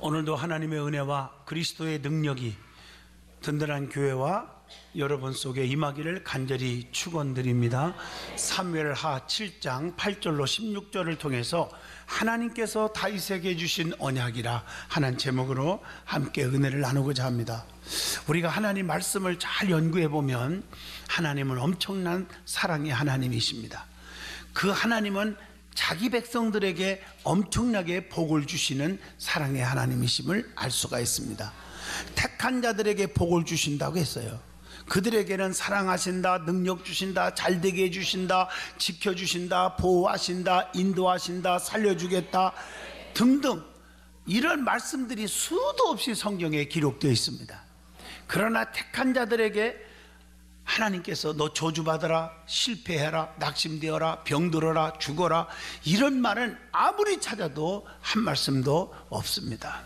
오늘도 하나님의 은혜와 그리스도의 능력이 든든한 교회와 여러분 속에 임하기를 간절히 축원드립니다. 사무엘하 7장 8절로 16절을 통해서 하나님께서 다윗에게 주신 언약이라 하는 제목으로 함께 은혜를 나누고자 합니다. 우리가 하나님 말씀을 잘 연구해 보면 하나님은 엄청난 사랑의 하나님이십니다. 그 하나님은 자기 백성들에게 엄청나게 복을 주시는 사랑의 하나님이심을 알 수가 있습니다. 택한 자들에게 복을 주신다고 했어요. 그들에게는 사랑하신다, 능력 주신다, 잘되게 해주신다, 지켜주신다, 보호하신다, 인도하신다, 살려주겠다 등등 이런 말씀들이 수도 없이 성경에 기록되어 있습니다. 그러나 택한 자들에게 하나님께서 너 저주받아라, 실패해라, 낙심되어라, 병들어라, 죽어라 이런 말은 아무리 찾아도 한 말씀도 없습니다.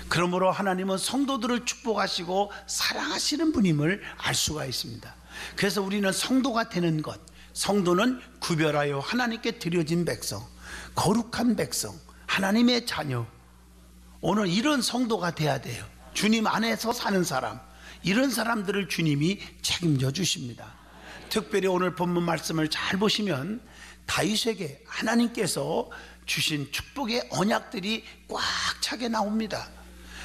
그러므로 하나님은 성도들을 축복하시고 사랑하시는 분임을 알 수가 있습니다. 그래서 우리는 성도가 되는 것, 성도는 구별하여 하나님께 드려진 백성, 거룩한 백성, 하나님의 자녀, 오늘 이런 성도가 돼야 돼요. 주님 안에서 사는 사람, 이런 사람들을 주님이 책임져 주십니다. 특별히 오늘 본문 말씀을 잘 보시면 다윗에게 하나님께서 주신 축복의 언약들이 꽉 차게 나옵니다.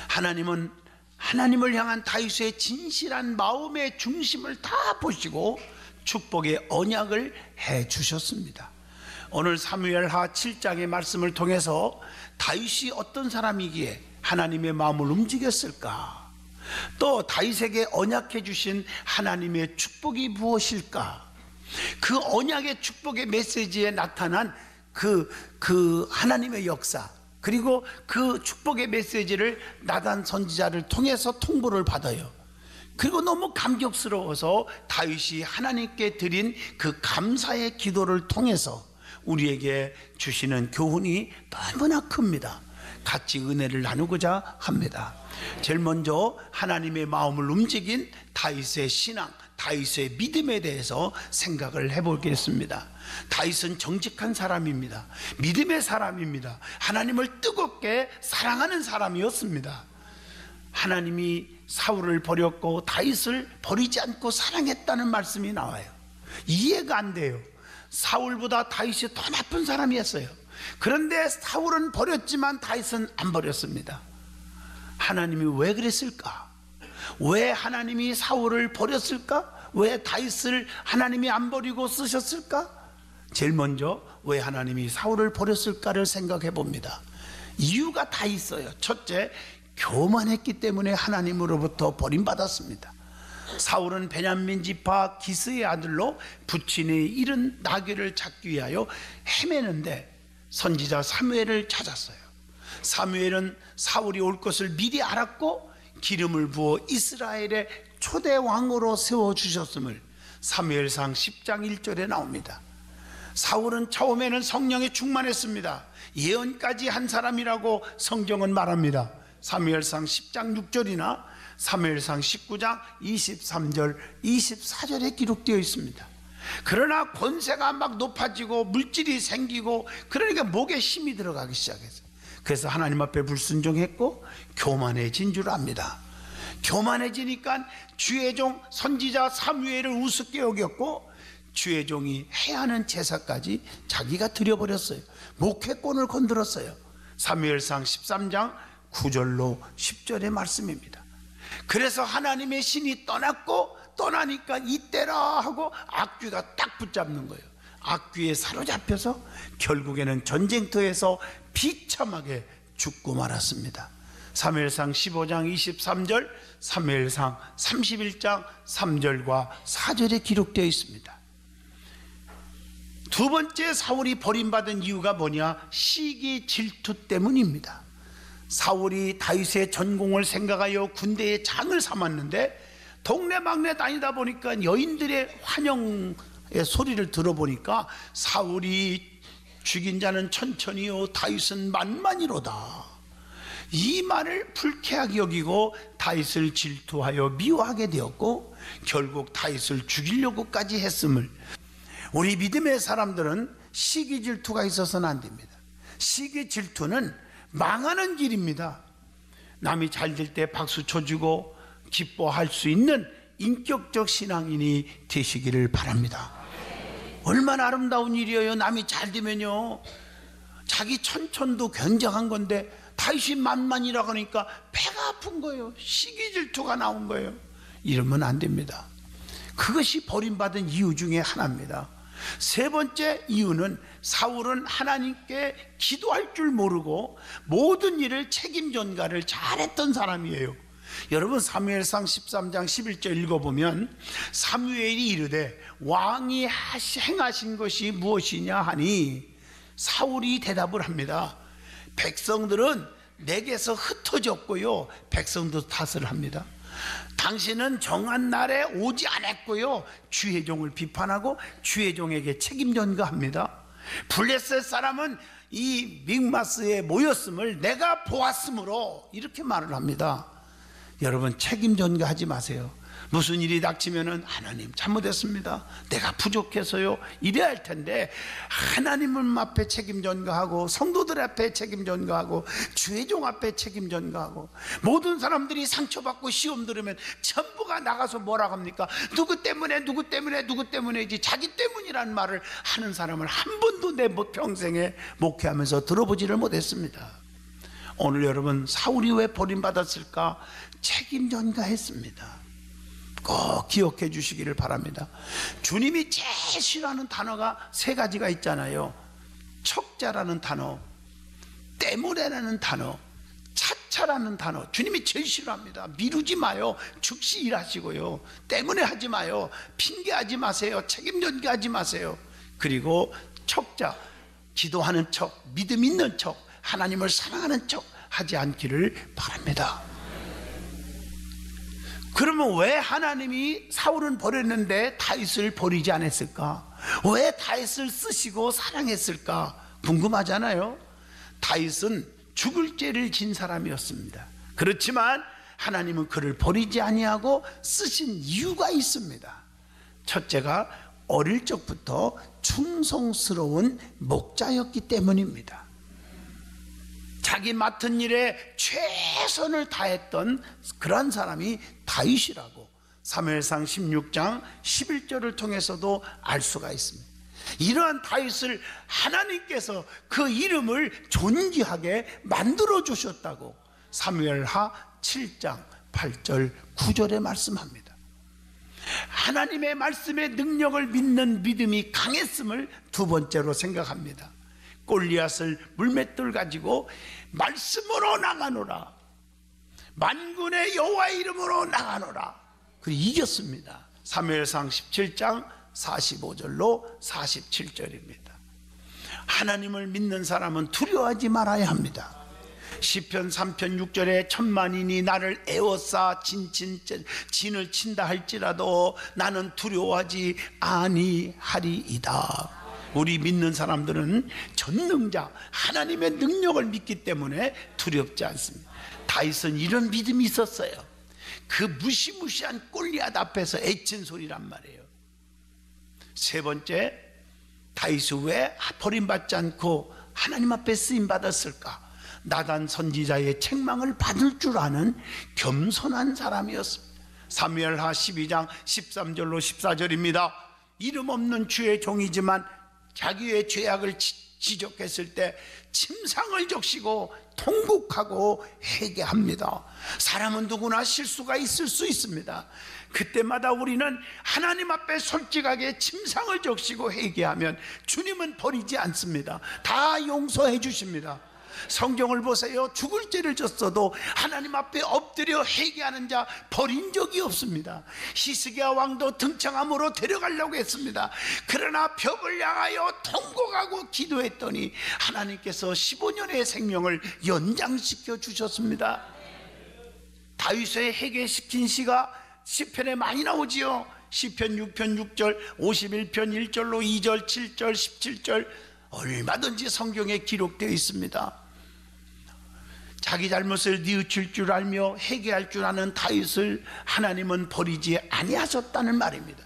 하나님은 하나님을 향한 다윗의 진실한 마음의 중심을 다 보시고 축복의 언약을 해 주셨습니다. 오늘 사무엘하 7장의 말씀을 통해서 다윗이 어떤 사람이기에 하나님의 마음을 움직였을까? 또 다윗에게 언약해 주신 하나님의 축복이 무엇일까? 그 언약의 축복의 메시지에 나타난 그 하나님의 역사, 그리고 그 축복의 메시지를 나단 선지자를 통해서 통보를 받아요. 그리고 너무 감격스러워서 다윗이 하나님께 드린 그 감사의 기도를 통해서 우리에게 주시는 교훈이 너무나 큽니다. 같이 은혜를 나누고자 합니다. 제일 먼저 하나님의 마음을 움직인 다윗의 신앙, 다윗의 믿음에 대해서 생각을 해보겠습니다. 다윗은 정직한 사람입니다. 믿음의 사람입니다. 하나님을 뜨겁게 사랑하는 사람이었습니다. 하나님이 사울을 버렸고 다윗을 버리지 않고 사랑했다는 말씀이 나와요. 이해가 안 돼요. 사울보다 다윗이 더 나쁜 사람이었어요. 그런데 사울은 버렸지만 다윗은 안 버렸습니다. 하나님이 왜 그랬을까? 왜 하나님이 사울을 버렸을까? 왜 다윗을 하나님이 안 버리고 쓰셨을까? 제일 먼저 왜 하나님이 사울을 버렸을까를 생각해 봅니다. 이유가 다 있어요. 첫째, 교만했기 때문에 하나님으로부터 버림받았습니다. 사울은 베냐민 지파 기스의 아들로 부친의 잃은 나귀를 찾기 위하여 헤매는데 선지자 사무엘을 찾았어요. 사무엘은 사울이 올 것을 미리 알았고 기름을 부어 이스라엘의 초대 왕으로 세워주셨음을 사무엘상 10장 1절에 나옵니다. 사울은 처음에는 성령에 충만했습니다. 예언까지 한 사람이라고 성경은 말합니다. 사무엘상 10장 6절이나 사무엘상 19장 23절 24절에 기록되어 있습니다. 그러나 권세가 막 높아지고 물질이 생기고 그러니까 목에 힘이 들어가기 시작했어요. 그래서 하나님 앞에 불순종했고 교만해진 줄 압니다. 교만해지니까 주의 종 선지자 사무엘을 우습게 여겼고 주의 종이 해야 하는 제사까지 자기가 드려버렸어요. 목회권을 건드렸어요. 사무엘상 13장 9절로 10절의 말씀입니다. 그래서 하나님의 신이 떠났고 떠나니까 이때라 하고 악귀가 딱 붙잡는 거예요. 악귀에 사로잡혀서 결국에는 전쟁터에서 비참하게 죽고 말았습니다. 사무엘상 15장 23절, 사무엘상 31장 3절과 4절에 기록되어 있습니다. 두 번째 사울이 버림받은 이유가 뭐냐? 시기 질투 때문입니다. 사울이 다윗의 전공을 생각하여 군대의 장을 삼았는데 동네방네 다니다 보니까 여인들의 환영의 소리를 들어보니까 사울이 죽인 자는 천천히요 다윗은 만만이로다, 이 말을 불쾌하게 여기고 다윗을 질투하여 미워하게 되었고 결국 다윗을 죽이려고까지 했음을, 우리 믿음의 사람들은 시기 질투가 있어서는 안 됩니다. 시기 질투는 망하는 길입니다. 남이 잘 될 때 박수 쳐주고 기뻐할 수 있는 인격적 신앙인이 되시기를 바랍니다. 얼마나 아름다운 일이에요. 남이 잘 되면요, 자기 천천도 굉장한 건데 다윗이 만만이라고 하니까 배가 아픈 거예요. 시기 질투가 나온 거예요. 이러면 안 됩니다. 그것이 버림받은 이유 중에 하나입니다. 세 번째 이유는 사울은 하나님께 기도할 줄 모르고 모든 일을 책임 전가를 잘했던 사람이에요. 여러분 사무엘상 13장 11절 읽어보면 사무엘이 이르되 왕이 행하신 것이 무엇이냐 하니 사울이 대답을 합니다. 백성들은 내게서 흩어졌고요, 백성도 탓을 합니다. 당신은 정한 날에 오지 않았고요, 주의 종을 비판하고 주의 종에게 책임 전가합니다. 블레셋 사람은 이 믹마스에 모였음을 내가 보았으므로 이렇게 말을 합니다. 여러분 책임 전가하지 마세요. 무슨 일이 닥치면은 하나님 잘못했습니다, 내가 부족해서요, 이래야 할 텐데 하나님 앞에 책임 전가하고 성도들 앞에 책임 전가하고 주의 종 앞에 책임 전가하고 모든 사람들이 상처받고 시험 들으면 전부가 나가서 뭐라고 합니까? 누구 때문에 누구 때문에 누구 때문에지 자기 때문이라는 말을 하는 사람을 한 번도 내 평생에 목회하면서 들어보지를 못했습니다. 오늘 여러분 사울이 왜 버림받았을까? 책임 전가했습니다. 꼭 기억해 주시기를 바랍니다. 주님이 제일 싫어하는 단어가 세 가지가 있잖아요. 척자라는 단어, 때문에라는 단어, 차차라는 단어. 주님이 제일 싫어합니다. 미루지 마요. 즉시 일하시고요, 때문에 하지 마요, 핑계하지 마세요, 책임 전가하지 마세요. 그리고 척자, 기도하는 척, 믿음 있는 척, 하나님을 사랑하는 척 하지 않기를 바랍니다. 그러면 왜 하나님이 사울은 버렸는데 다윗을 버리지 않았을까? 왜 다윗을 쓰시고 사랑했을까? 궁금하잖아요. 다윗은 죽을 죄를 진 사람이었습니다. 그렇지만 하나님은 그를 버리지 아니하고 쓰신 이유가 있습니다. 첫째가 어릴 적부터 충성스러운 목자였기 때문입니다. 자기 맡은 일에 최선을 다했던 그런 사람이 다윗이라고 사무엘상 16장 11절을 통해서도 알 수가 있습니다. 이러한 다윗을 하나님께서 그 이름을 존귀하게 만들어 주셨다고 사무엘하 7장 8절 9절에 말씀합니다. 하나님의 말씀의 능력을 믿는 믿음이 강했음을 두 번째로 생각합니다. 골리앗을 물맷돌 가지고 말씀으로 나가노라, 만군의 여호와의 이름으로 나가노라, 그리고 이겼습니다. 사무엘상 17장 45절로 47절입니다. 하나님을 믿는 사람은 두려워하지 말아야 합니다. 시편 3편 6절에 천만인이 나를 에워싸 진을 친다 할지라도 나는 두려워하지 아니하리이다. 우리 믿는 사람들은 전능자 하나님의 능력을 믿기 때문에 두렵지 않습니다. 다윗은 이런 믿음이 있었어요. 그 무시무시한 골리앗 앞에서 애친 소리란 말이에요. 세 번째, 다윗이 왜 버림받지 않고 하나님 앞에 쓰임받았을까? 나단 선지자의 책망을 받을 줄 아는 겸손한 사람이었습니다. 사무엘하 12장 13절로 14절입니다. 이름 없는 주의 종이지만 자기의 죄악을 지적했을 때 침상을 적시고 통곡하고 회개합니다. 사람은 누구나 실수가 있을 수 있습니다. 그때마다 우리는 하나님 앞에 솔직하게 침상을 적시고 회개하면 주님은 버리지 않습니다. 다 용서해 주십니다. 성경을 보세요. 죽을 죄를 졌어도 하나님 앞에 엎드려 회개하는 자 버린 적이 없습니다. 히스기야 왕도 등창함으로 데려가려고 했습니다. 그러나 벽을 향하여 통곡하고 기도했더니 하나님께서 15년의 생명을 연장시켜 주셨습니다. 다윗의 회개시킨 시가 시편에 많이 나오지요. 시편 6편 6절, 51편 1절로 2절, 7절, 17절 얼마든지 성경에 기록되어 있습니다. 자기 잘못을 뉘우칠 줄 알며 회개할 줄 아는 다윗을 하나님은 버리지 아니하셨다는 말입니다.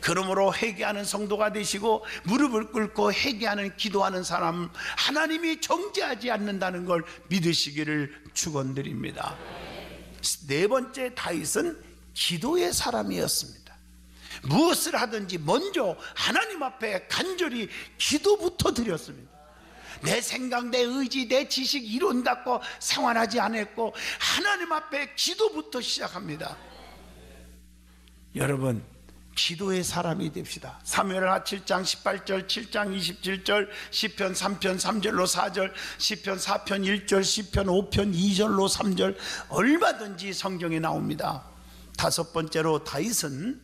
그러므로 회개하는 성도가 되시고 무릎을 꿇고 회개하는 기도하는 사람, 하나님이 정죄하지 않는다는 걸 믿으시기를 축원드립니다. 네 번째, 다윗은 기도의 사람이었습니다. 무엇을 하든지 먼저 하나님 앞에 간절히 기도부터 드렸습니다. 내 생각, 내 의지, 내 지식, 이론 갖고 생활하지 않았고 하나님 앞에 기도부터 시작합니다. 여러분, 기도의 사람이 됩시다. 사무엘하 7장 18절, 7장 27절, 시편 3편 3절로 4절, 시편 4편 1절, 시편 5편 2절로 3절, 얼마든지 성경에 나옵니다. 다섯 번째로, 다윗은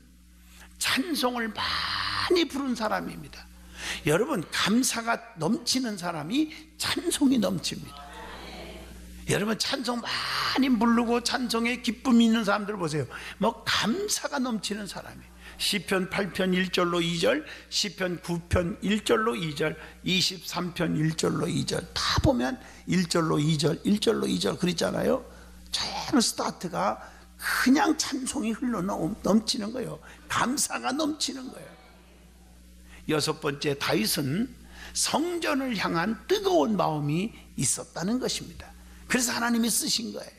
찬송을 많이 부른 사람입니다. 여러분, 감사가 넘치는 사람이 찬송이 넘칩니다. 여러분, 찬송 많이 부르고 찬송에 기쁨이 있는 사람들 보세요. 뭐 감사가 넘치는 사람이에요. 시편 8편 1절로 2절, 시편 9편 1절로 2절, 23편 1절로 2절 다 보면 1절로 2절, 1절로 2절 그랬잖아요. 처음 스타트가 그냥 찬송이 흘러 넘치는 거예요. 감사가 넘치는 거예요. 여섯 번째, 다윗은 성전을 향한 뜨거운 마음이 있었다는 것입니다. 그래서 하나님이 쓰신 거예요.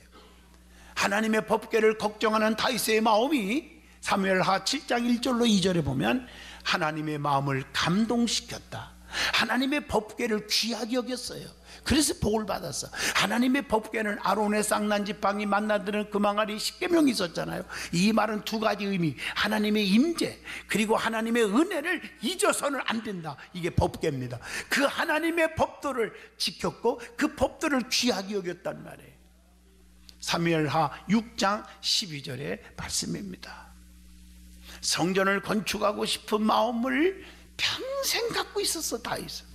하나님의 법궤를 걱정하는 다윗의 마음이 사무엘하 7장 1절로 2절에 보면 하나님의 마음을 감동시켰다. 하나님의 법궤를 귀하게 여겼어요. 그래서 복을 받았어. 하나님의 법궤는 아론의 쌍난 지팡이 만나드는 금항아리 십계명이 있었잖아요. 이 말은 두 가지 의미, 하나님의 임재 그리고 하나님의 은혜를 잊어서는 안 된다. 이게 법궤입니다. 그 하나님의 법도를 지켰고 그 법도를 귀하게 여겼단 말이에요. 사무엘하 6장 12절의 말씀입니다. 성전을 건축하고 싶은 마음을 평생 갖고 있었어, 다윗은.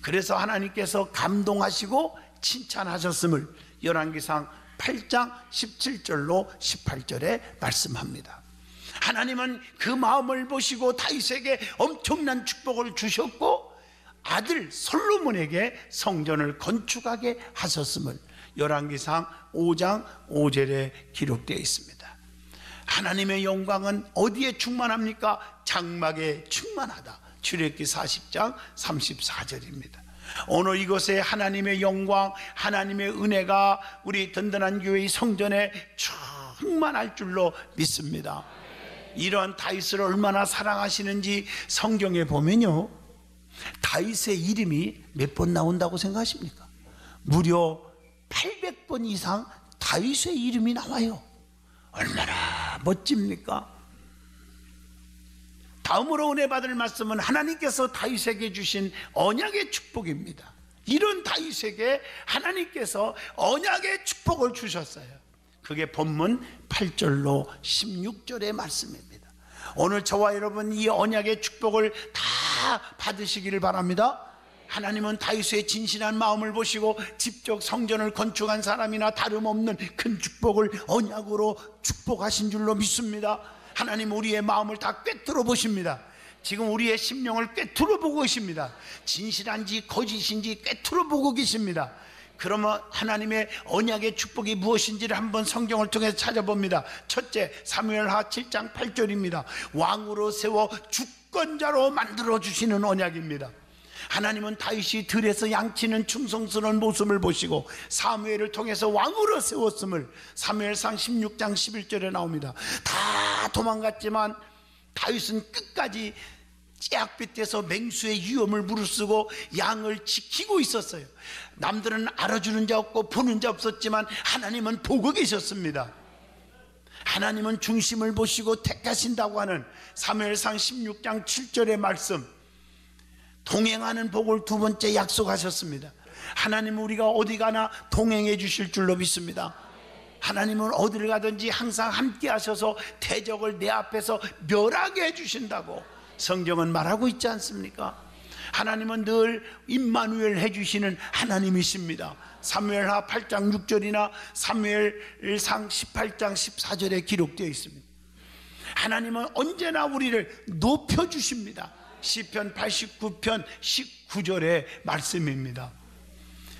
그래서 하나님께서 감동하시고 칭찬하셨음을 열왕기상 8장 17절로 18절에 말씀합니다. 하나님은 그 마음을 보시고 다윗에게 엄청난 축복을 주셨고 아들 솔로몬에게 성전을 건축하게 하셨음을 열왕기상 5장 5절에 기록되어 있습니다. 하나님의 영광은 어디에 충만합니까? 장막에 충만하다. 출애굽기 40장 34절입니다. 오늘 이곳에 하나님의 영광, 하나님의 은혜가 우리 든든한 교회의 성전에 충만할 줄로 믿습니다. 이런 다윗을 얼마나 사랑하시는지 성경에 보면요, 다윗의 이름이 몇 번 나온다고 생각하십니까? 무려 800번 이상 다윗의 이름이 나와요. 얼마나 멋집니까? 다음으로 은혜 받을 말씀은 하나님께서 다윗에게 주신 언약의 축복입니다. 이런 다윗에게 하나님께서 언약의 축복을 주셨어요. 그게 본문 8절로 16절의 말씀입니다. 오늘 저와 여러분 이 언약의 축복을 다 받으시기를 바랍니다. 하나님은 다윗의 진실한 마음을 보시고 직접 성전을 건축한 사람이나 다름없는 큰 축복을 언약으로 축복하신 줄로 믿습니다. 하나님 우리의 마음을 다 꿰뚫어 보십니다. 지금 우리의 심령을 꿰뚫어 보고 계십니다. 진실한지 거짓인지 꿰뚫어 보고 계십니다. 그러면 하나님의 언약의 축복이 무엇인지를 한번 성경을 통해서 찾아봅니다. 첫째, 사무엘하 7장 8절입니다. 왕으로 세워 주권자로 만들어 주시는 언약입니다. 하나님은 다윗이 들에서 양치는 충성스러운 모습을 보시고 사무엘을 통해서 왕으로 세웠음을 사무엘상 16장 11절에 나옵니다. 다 도망갔지만 다윗은 끝까지 째약빛에서 맹수의 위험을 무릅쓰고 양을 지키고 있었어요. 남들은 알아주는 자 없고 보는 자 없었지만 하나님은 보고 계셨습니다. 하나님은 중심을 보시고 택하신다고 하는 사무엘상 16장 7절의 말씀, 동행하는 복을 두 번째 약속하셨습니다. 하나님은 우리가 어디 가나 동행해 주실 줄로 믿습니다. 하나님은 어디를 가든지 항상 함께 하셔서 대적을 내 앞에서 멸하게 해주신다고 성경은 말하고 있지 않습니까? 하나님은 늘 임마누엘 해주시는 하나님이십니다. 사무엘하 8장 6절이나 사무엘상 18장 14절에 기록되어 있습니다. 하나님은 언제나 우리를 높여주십니다. 시편 89편 19절의 말씀입니다.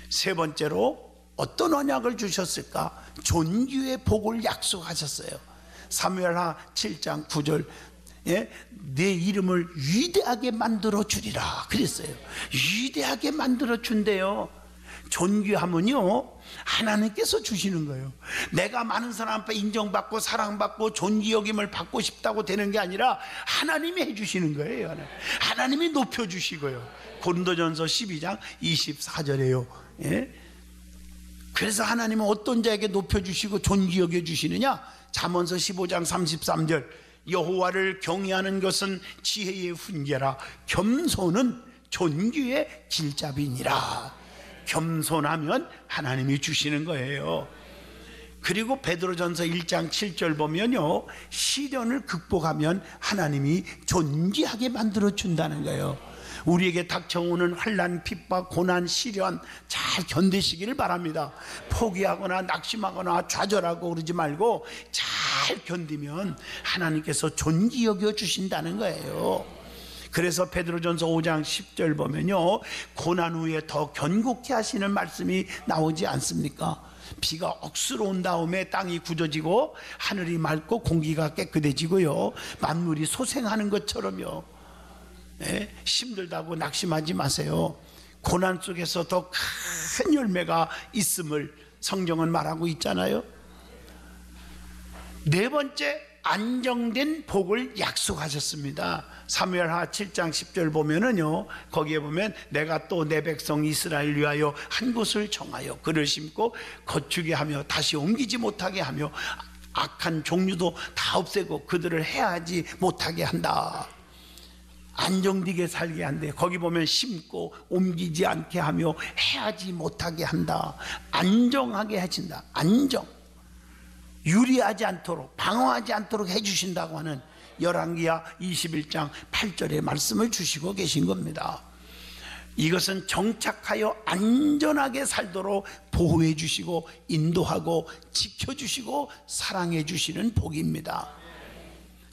세 번째로 어떤 언약을 주셨을까? 존귀의 복을 약속하셨어요. 사무엘하 7장 9절 내 이름을 위대하게 만들어 주리라 그랬어요. 위대하게 만들어 준대요. 존귀함은요, 하나님께서 주시는 거예요. 내가 많은 사람 앞에 인정받고 사랑받고 존귀 여김을 받고 싶다고 되는 게 아니라 하나님이 해주시는 거예요. 하나님이 높여주시고요. 고린도전서 12장 24절에요. 그래서 하나님은 어떤 자에게 높여주시고 존귀 여겨주시느냐? 잠언서 15장 33절, 여호와를 경외하는 것은 지혜의 훈계라, 겸손은 존귀의 길잡이니라. 겸손하면 하나님이 주시는 거예요. 그리고 베드로전서 1장 7절 보면요, 시련을 극복하면 하나님이 존귀하게 만들어 준다는 거예요. 우리에게 닥쳐오는 환난, 핍박, 고난, 시련 잘 견디시기를 바랍니다. 포기하거나 낙심하거나 좌절하고 그러지 말고 잘 견디면 하나님께서 존귀 여겨 주신다는 거예요. 그래서 베드로전서 5장 10절 보면요, 고난 후에 더 견고케 하시는 말씀이 나오지 않습니까? 비가 억수로 온 다음에 땅이 굳어지고 하늘이 맑고 공기가 깨끗해지고요, 만물이 소생하는 것처럼요. 힘들다고 낙심하지 마세요. 고난 속에서 더 큰 열매가 있음을 성경은 말하고 있잖아요. 네 번째, 안정된 복을 약속하셨습니다. 사무엘하 7장 10절 보면은요, 거기에 보면 내가 또 내 백성 이스라엘 위하여 한 곳을 정하여 그를 심고 거추게 하며 다시 옮기지 못하게 하며 악한 종류도 다 없애고 그들을 해하지 못하게 한다. 안정되게 살게 한대. 거기 보면 심고 옮기지 않게 하며 해하지 못하게 한다. 안정하게 해준다. 안정, 유리하지 않도록, 방어하지 않도록 해주신다고 하는 열왕기하 21장 8절의 말씀을 주시고 계신 겁니다. 이것은 정착하여 안전하게 살도록 보호해 주시고 인도하고 지켜주시고 사랑해 주시는 복입니다.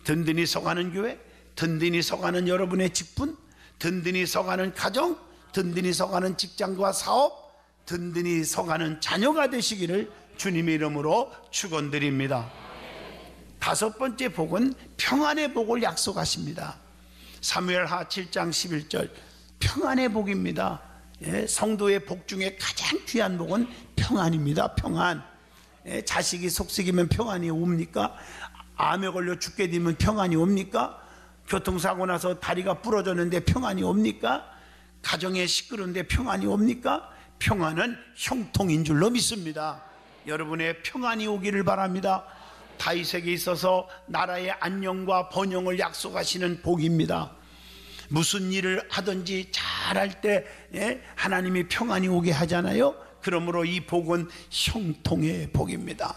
든든히 서가는 교회, 든든히 서가는 여러분의 직분, 든든히 서가는 가정, 든든히 서가는 직장과 사업, 든든히 서가는 자녀가 되시기를 주님의 이름으로 축원드립니다. 다섯 번째 복은 평안의 복을 약속하십니다. 사무엘하 7장 11절, 평안의 복입니다. 성도의 복 중에 가장 귀한 복은 평안입니다. 평안. 자식이 속썩이면 평안이 옵니까? 암에 걸려 죽게 되면 평안이 옵니까? 교통사고 나서 다리가 부러졌는데 평안이 옵니까? 가정에 시끄러운데 평안이 옵니까? 평안은 형통인 줄로 믿습니다. 여러분의 평안이 오기를 바랍니다. 다윗에게 있어서 나라의 안녕과 번영을 약속하시는 복입니다. 무슨 일을 하든지 잘할 때 하나님이 평안이 오게 하잖아요. 그러므로 이 복은 형통의 복입니다.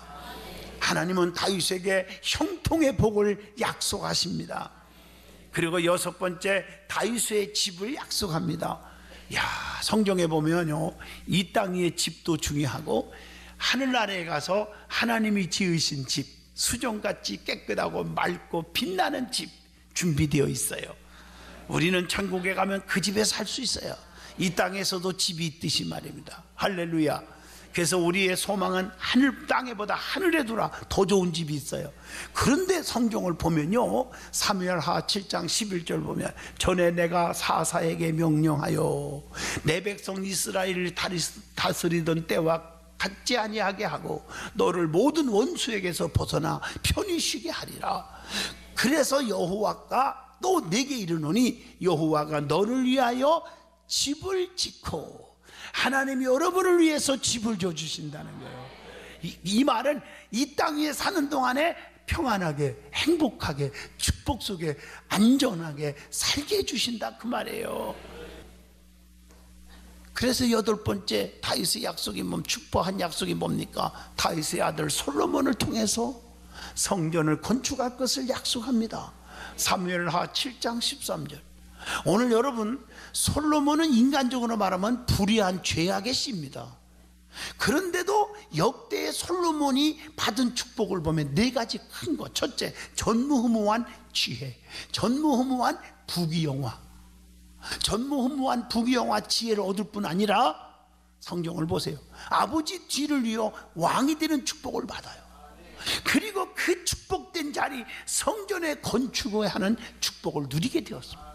하나님은 다윗에게 형통의 복을 약속하십니다. 그리고 여섯 번째, 다윗의 집을 약속합니다. 야, 성경에 보면요, 이 땅의 집도 중요하고 하늘나라에 가서 하나님이 지으신 집, 수정같이 깨끗하고 맑고 빛나는 집 준비되어 있어요. 우리는 천국에 가면 그 집에 살 수 있어요. 이 땅에서도 집이 있듯이 말입니다. 할렐루야. 그래서 우리의 소망은 하늘, 땅에보다 하늘에 두라 더 좋은 집이 있어요. 그런데 성경을 보면요, 사무엘하 7장 11절 보면 전에 내가 사사에게 명령하여 내 백성 이스라엘을 다스리던 때와 같지 아니하게 하고 너를 모든 원수에게서 벗어나 편히 쉬게 하리라. 그래서 여호와가 또 내게 이르노니 여호와가 너를 위하여 집을 짓고, 하나님이 여러분을 위해서 집을 줘주신다는 거예요. 이 말은 이 땅 위에 사는 동안에 평안하게, 행복하게, 축복 속에 안전하게 살게 해주신다, 그 말이에요. 그래서 여덟 번째, 다윗의 약속이 축복한 약속이 뭡니까? 다윗의 아들 솔로몬을 통해서 성전을 건축할 것을 약속합니다. 사무엘하 7장 13절. 오늘 여러분, 솔로몬은 인간적으로 말하면 불의한 죄악의 씨입니다. 그런데도 역대의 솔로몬이 받은 축복을 보면 네 가지 큰 것. 첫째, 전무후무한 지혜, 전무후무한 부귀영화. 전무후무한 부귀영화 지혜를 얻을 뿐 아니라 성경을 보세요. 아버지 뒤를 이어 왕이 되는 축복을 받아요. 그리고 그 축복된 자리 성전에 건축을 하는 축복을 누리게 되었습니다.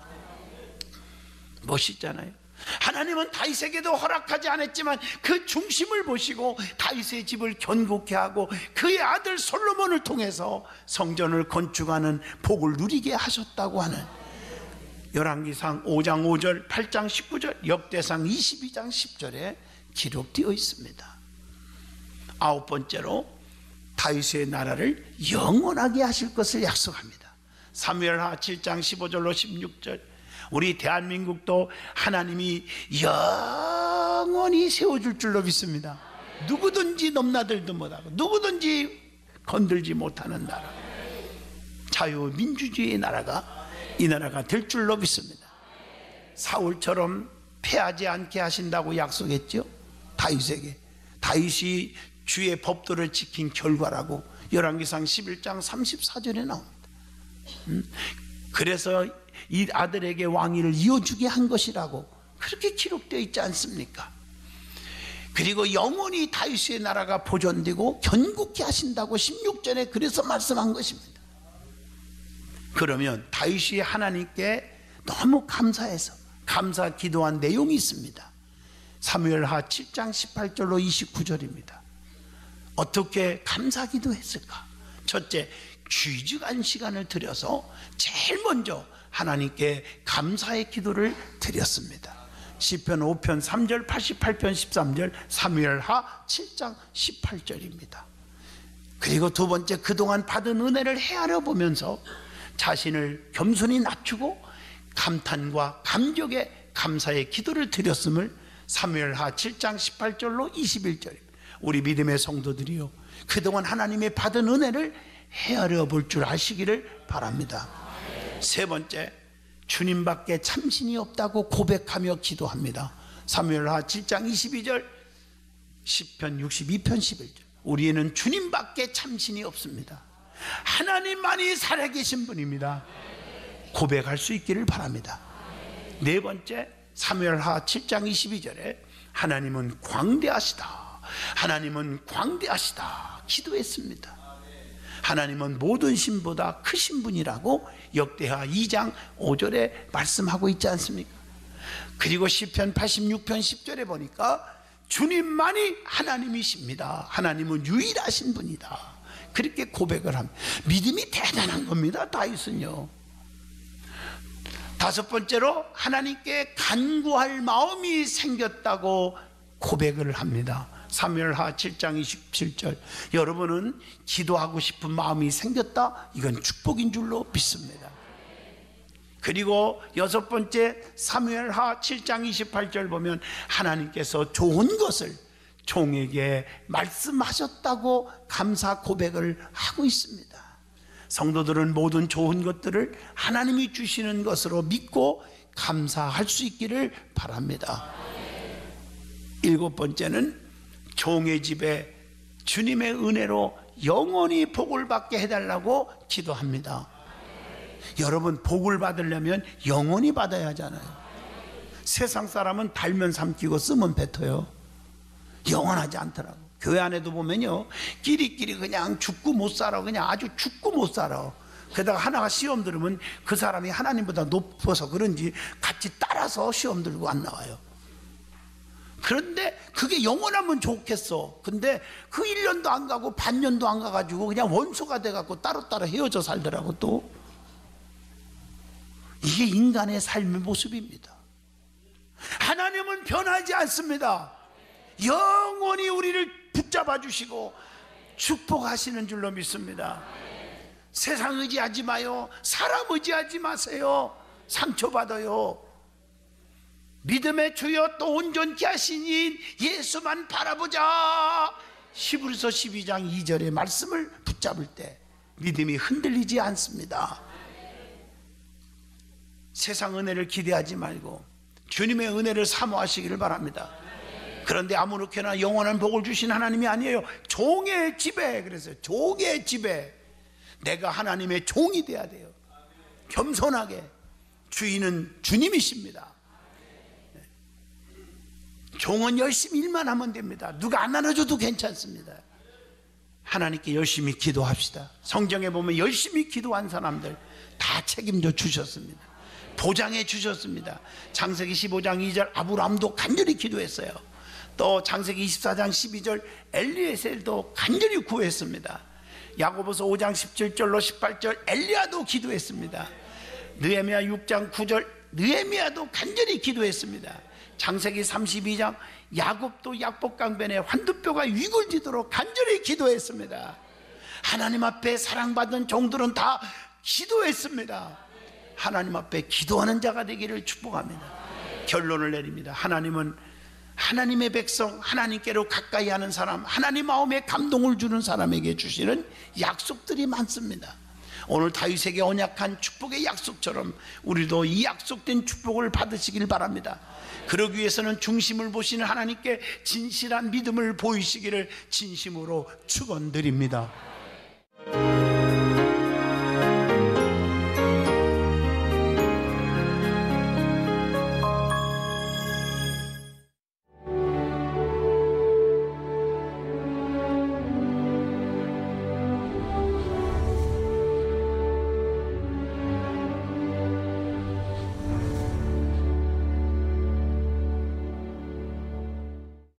멋있잖아요. 하나님은 다윗에게도 허락하지 않았지만 그 중심을 보시고 다윗의 집을 견고케 하고 그의 아들 솔로몬을 통해서 성전을 건축하는 복을 누리게 하셨다고 하는 열왕기상 5장 5절, 8장 19절, 역대상 22장 10절에 기록되어 있습니다. 아홉 번째로 다윗의 나라를 영원하게 하실 것을 약속합니다. 사무엘하 7장 15절로 16절, 우리 대한민국도 하나님이 영원히 세워줄 줄로 믿습니다. 누구든지 넘나들도 못하고 누구든지 건들지 못하는 나라, 자유민주주의의 나라가 이 나라가 될 줄로 믿습니다. 사울처럼 패하지 않게 하신다고 약속했죠. 다윗에게. 다윗이 주의 법도를 지킨 결과라고 열왕기상 11장 34절에 나옵니다. 그래서 이 아들에게 왕위를 이어주게 한 것이라고 그렇게 기록되어 있지 않습니까? 그리고 영원히 다윗의 나라가 보존되고 견고케 하신다고 16절에 그래서 말씀한 것입니다. 그러면 다윗이 하나님께 너무 감사해서 감사 기도한 내용이 있습니다. 사무엘하 7장 18절로 29절입니다. 어떻게 감사 기도했을까? 첫째, 귀중한 시간을 들여서 제일 먼저 하나님께 감사의 기도를 드렸습니다. 시편 5편 3절, 88편 13절, 사무엘하 7장 18절입니다. 그리고 두 번째, 그동안 받은 은혜를 헤아려 보면서 자신을 겸손히 낮추고 감탄과 감격의 감사의 기도를 드렸음을 사무엘하 7장 18절로 21절, 우리 믿음의 성도들이요, 그동안 하나님의 받은 은혜를 헤아려 볼 줄 아시기를 바랍니다. 세 번째, 주님밖에 참신이 없다고 고백하며 기도합니다. 사무엘하 7장 22절, 시편 62편 11절, 우리에는 주님밖에 참신이 없습니다. 하나님만이 살아계신 분입니다. 고백할 수 있기를 바랍니다. 네 번째, 사무엘하 7장 22절에 하나님은 광대하시다, 하나님은 광대하시다 기도했습니다. 하나님은 모든 신보다 크신 분이라고 역대하 2장 5절에 말씀하고 있지 않습니까? 그리고 시편 86편 10절에 보니까 주님만이 하나님이십니다. 하나님은 유일하신 분이다. 그렇게 고백을 합니다. 믿음이 대단한 겁니다. 다윗은요. 다섯 번째로 하나님께 간구할 마음이 생겼다고 고백을 합니다. 사무엘하 7장 27절, 여러분은 기도하고 싶은 마음이 생겼다? 이건 축복인 줄로 믿습니다. 그리고 여섯 번째, 사무엘하 7장 28절 보면 하나님께서 좋은 것을 종에게 말씀하셨다고 감사 고백을 하고 있습니다. 성도들은 모든 좋은 것들을 하나님이 주시는 것으로 믿고 감사할 수 있기를 바랍니다. 일곱 번째는 종의 집에 주님의 은혜로 영원히 복을 받게 해달라고 기도합니다. 여러분, 복을 받으려면 영원히 받아야 하잖아요. 세상 사람은 달면 삼키고 쓰면 뱉어요. 영원하지 않더라고. 교회 안에도 보면요, 끼리끼리 그냥 죽고 못 살아. 그냥 아주 죽고 못 살아. 게다가 하나가 시험 들으면 그 사람이 하나님보다 높아서 그런지 같이 따라서 시험 들고 안 나와요. 그런데 그게 영원하면 좋겠어. 근데 그 1년도 안 가고 반년도 안 가가지고 그냥 원수가 돼갖고 따로따로 헤어져 살더라고. 또 이게 인간의 삶의 모습입니다. 하나님은 변하지 않습니다. 영원히 우리를 붙잡아 주시고 축복하시는 줄로 믿습니다. 세상 의지하지 마요. 사람 의지하지 마세요. 상처받아요. 믿음의 주여 또 온전케 하신 이인 예수만 바라보자. 히브리서 12장 2절의 말씀을 붙잡을 때 믿음이 흔들리지 않습니다. 세상 은혜를 기대하지 말고 주님의 은혜를 사모하시기를 바랍니다. 그런데 아무렇게나 영원한 복을 주신 하나님이 아니에요. 종의 집에, 그래서 종의 집에 내가 하나님의 종이 돼야 돼요. 겸손하게. 주인은 주님이십니다. 종은 열심히 일만 하면 됩니다. 누가 안 나눠줘도 괜찮습니다. 하나님께 열심히 기도합시다. 성경에 보면 열심히 기도한 사람들 다 책임져 주셨습니다. 보장해 주셨습니다. 창세기 15장 2절 아브라함도 간절히 기도했어요. 또 창세기 24장 12절 엘리에셀도 간절히 구했습니다. 야고보서 5장 17절로 18절 엘리야도 기도했습니다. 느헤미야 6장 9절 느헤미야도 간절히 기도했습니다. 창세기 32장 야곱도 약복강변에 환두뼈가 위글지도록 간절히 기도했습니다. 하나님 앞에 사랑받은 종들은 다 기도했습니다. 하나님 앞에 기도하는 자가 되기를 축복합니다. 결론을 내립니다. 하나님은 하나님의 백성, 하나님께로 가까이 하는 사람, 하나님 마음에 감동을 주는 사람에게 주시는 약속들이 많습니다. 오늘 다윗에게 언약한 축복의 약속처럼 우리도 이 약속된 축복을 받으시길 바랍니다. 그러기 위해서는 중심을 보시는 하나님께 진실한 믿음을 보이시기를 진심으로 축원드립니다.